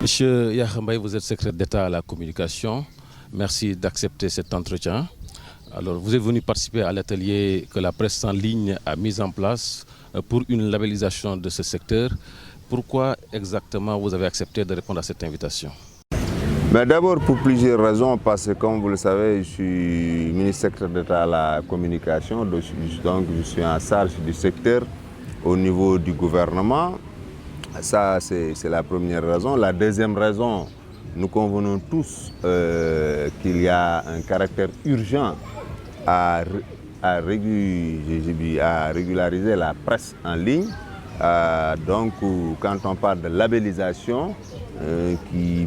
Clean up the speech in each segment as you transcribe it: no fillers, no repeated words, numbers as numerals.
Monsieur Yakhya Mbaye, vous êtes secrétaire d'État à la communication. Merci d'accepter cet entretien. Alors, vous êtes venu participer à l'atelier que la presse en ligne a mis en place pour une labellisation de ce secteur. Pourquoi exactement vous avez accepté de répondre à cette invitation? D'abord pour plusieurs raisons, parce que comme vous le savez, je suis ministre secrétaire d'État à la communication, donc je suis en charge du secteur au niveau du gouvernement. Ça, c'est la première raison. La deuxième raison, nous convenons tous qu'il y a un caractère urgent à régulariser la presse en ligne. Donc, quand on parle de labellisation, qui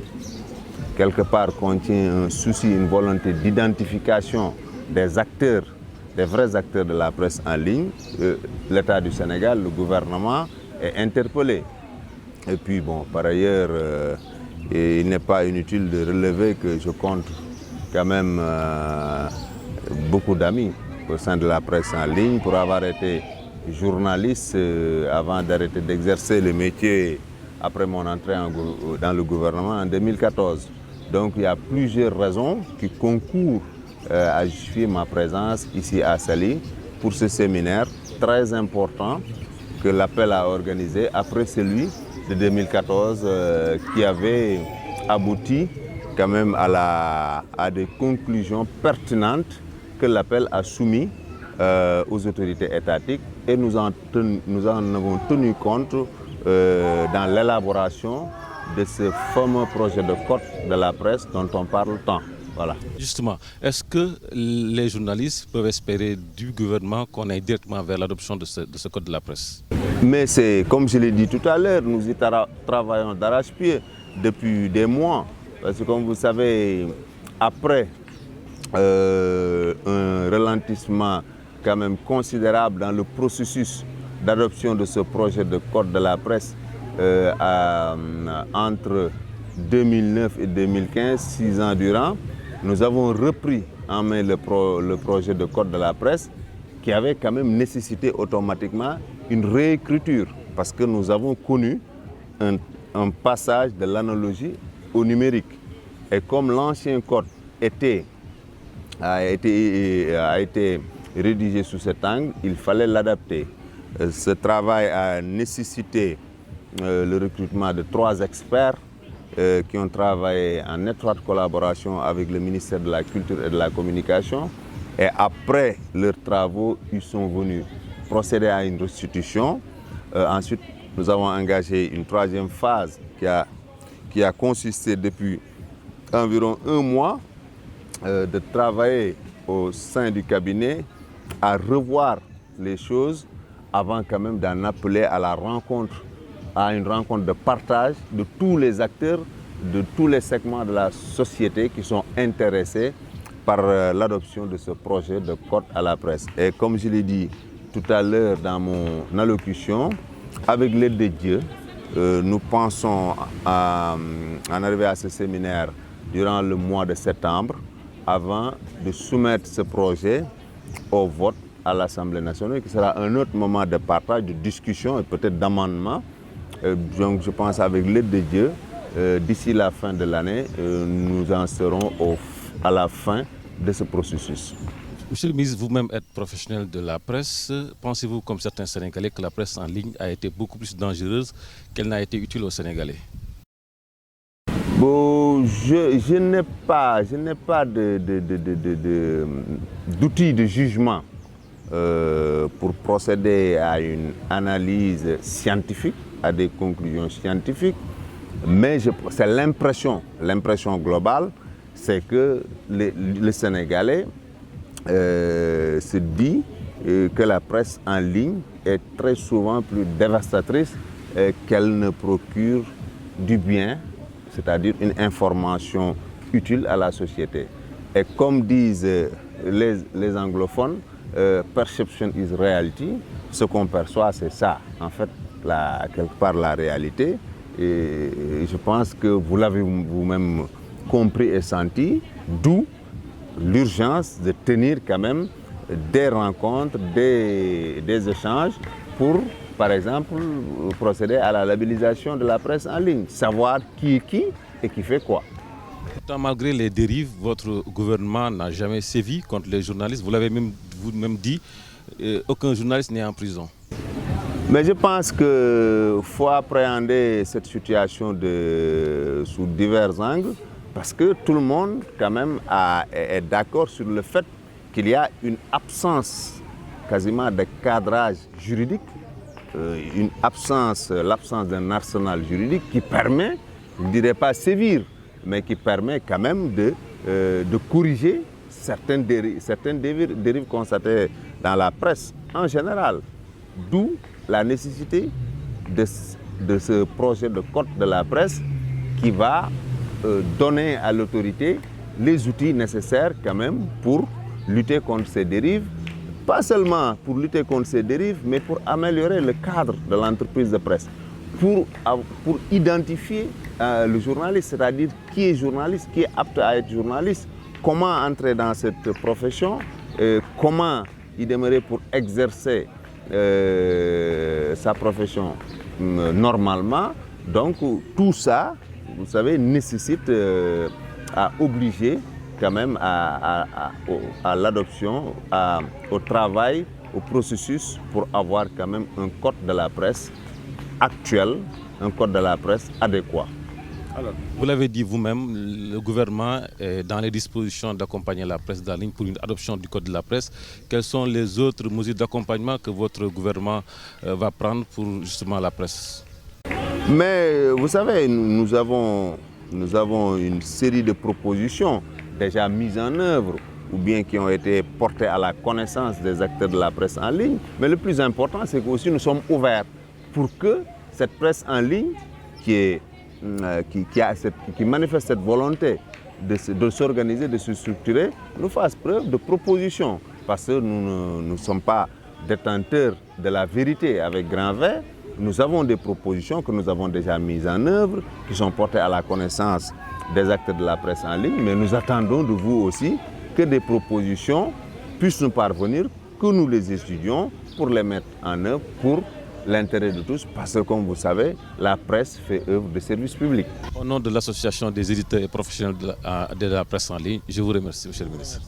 quelque part contient un souci, une volonté d'identification des acteurs, des vrais acteurs de la presse en ligne, l'État du Sénégal, le gouvernement est interpellé. Et puis bon, par ailleurs, il n'est pas inutile de relever que je compte quand même beaucoup d'amis au sein de la presse en ligne pour avoir été journaliste avant d'arrêter d'exercer le métier après mon entrée dans le gouvernement en 2014. Donc il y a plusieurs raisons qui concourent à justifier ma présence ici à Saly pour ce séminaire très important que l'appel a organisé après celui de 2014 qui avait abouti quand même à des conclusions pertinentes que l'appel a soumis aux autorités étatiques et nous en avons tenu compte dans l'élaboration de ce fameux projet de code de la presse dont on parle tant. Voilà. Justement, est-ce que les journalistes peuvent espérer du gouvernement qu'on aille directement vers l'adoption de ce code de la presse? Mais c'est, comme je l'ai dit tout à l'heure, nous y travaillons d'arrache-pied depuis des mois. Parce que comme vous savez, après un ralentissement quand même considérable dans le processus d'adoption de ce projet de code de la presse entre 2009 et 2015, 6 ans durant, nous avons repris en main le projet de code de la presse qui avait quand même nécessité automatiquement une réécriture parce que nous avons connu un passage de l'analogie au numérique. Et comme l'ancien code a été rédigé sous cet angle, il fallait l'adapter. Ce travail a nécessité le recrutement de 3 experts qui ont travaillé en étroite collaboration avec le ministère de la Culture et de la Communication. Et après leurs travaux, ils sont venus procéder à une restitution. Ensuite, nous avons engagé une 3e phase qui a consisté depuis environ 1 mois de travailler au sein du cabinet à revoir les choses avant quand même d'en appeler à une rencontre de partage de tous les acteurs, de tous les segments de la société qui sont intéressés par l'adoption de ce projet de code à la presse. Et comme je l'ai dit tout à l'heure dans mon allocution, avec l'aide de Dieu, nous pensons en arriver à ce séminaire durant le mois de septembre avant de soumettre ce projet au vote à l'Assemblée nationale, qui sera un autre moment de partage, de discussion et peut-être d'amendement. Donc je pense avec l'aide de Dieu, d'ici la fin de l'année, nous en serons à la fin de ce processus. Monsieur le ministre, vous-même êtes professionnel de la presse. Pensez-vous, comme certains Sénégalais, que la presse en ligne a été beaucoup plus dangereuse qu'elle n'a été utile aux Sénégalais? Bon, je n'ai pas d'outils de jugement pour procéder à une analyse scientifique, à des conclusions scientifiques, mais c'est l'impression globale, c'est que le Sénégalais se dit que la presse en ligne est très souvent plus dévastatrice qu'elle ne procure du bien, c'est-à-dire une information utile à la société. Et comme disent les anglophones, perception is reality, ce qu'on perçoit c'est ça, en fait, quelque part la réalité. Et je pense que vous l'avez vous-même compris et senti, d'où l'urgence de tenir quand même des rencontres, des échanges pour par exemple, procéder à la labellisation de la presse en ligne, savoir qui est qui et qui fait quoi. Pourtant, malgré les dérives, votre gouvernement n'a jamais sévi contre les journalistes. Vous l'avez même vous-même dit, aucun journaliste n'est en prison. Mais je pense qu'il faut appréhender cette situation sous divers angles parce que tout le monde quand même est d'accord sur le fait qu'il y a une absence quasiment de cadrage juridique, l'absence d'un arsenal juridique qui permet, je ne dirais pas sévir, mais qui permet quand même de corriger certaines dérives constatées dans la presse en général. D'où la nécessité de ce projet de code de la presse qui va donner à l'autorité les outils nécessaires quand même pour lutter contre ces dérives. Pas seulement pour lutter contre ces dérives, mais pour améliorer le cadre de l'entreprise de presse. Pour identifier le journaliste, c'est-à-dire qui est journaliste, qui est apte à être journaliste, comment entrer dans cette profession, comment y demeurer pour exercer sa profession normalement. Donc tout ça, vous savez, nécessite à obliger quand même à l'adoption, au travail, au processus pour avoir quand même un code de la presse actuel, un code de la presse adéquat. Alors, vous l'avez dit vous-même, le gouvernement est dans les dispositions d'accompagner la presse en ligne pour une adoption du code de la presse. Quelles sont les autres mesures d'accompagnement que votre gouvernement va prendre pour justement la presse? Mais vous savez, nous avons une série de propositions déjà mises en œuvre ou bien qui ont été portées à la connaissance des acteurs de la presse en ligne. Mais le plus important, c'est qu'aussi nous sommes ouverts pour que cette presse en ligne qui manifeste cette volonté de s'organiser, de se structurer, nous fasse preuve de propositions. Parce que nous ne sommes pas détenteurs de la vérité avec grand V. Nous avons des propositions que nous avons déjà mises en œuvre, qui sont portées à la connaissance des acteurs de la presse en ligne, mais nous attendons de vous aussi que des propositions puissent nous parvenir, que nous les étudions pour les mettre en œuvre pour l'intérêt de tous, parce que comme vous savez, la presse fait œuvre de service public. Au nom de l'association des éditeurs et professionnels de la presse en ligne, je vous remercie, monsieur le ministre.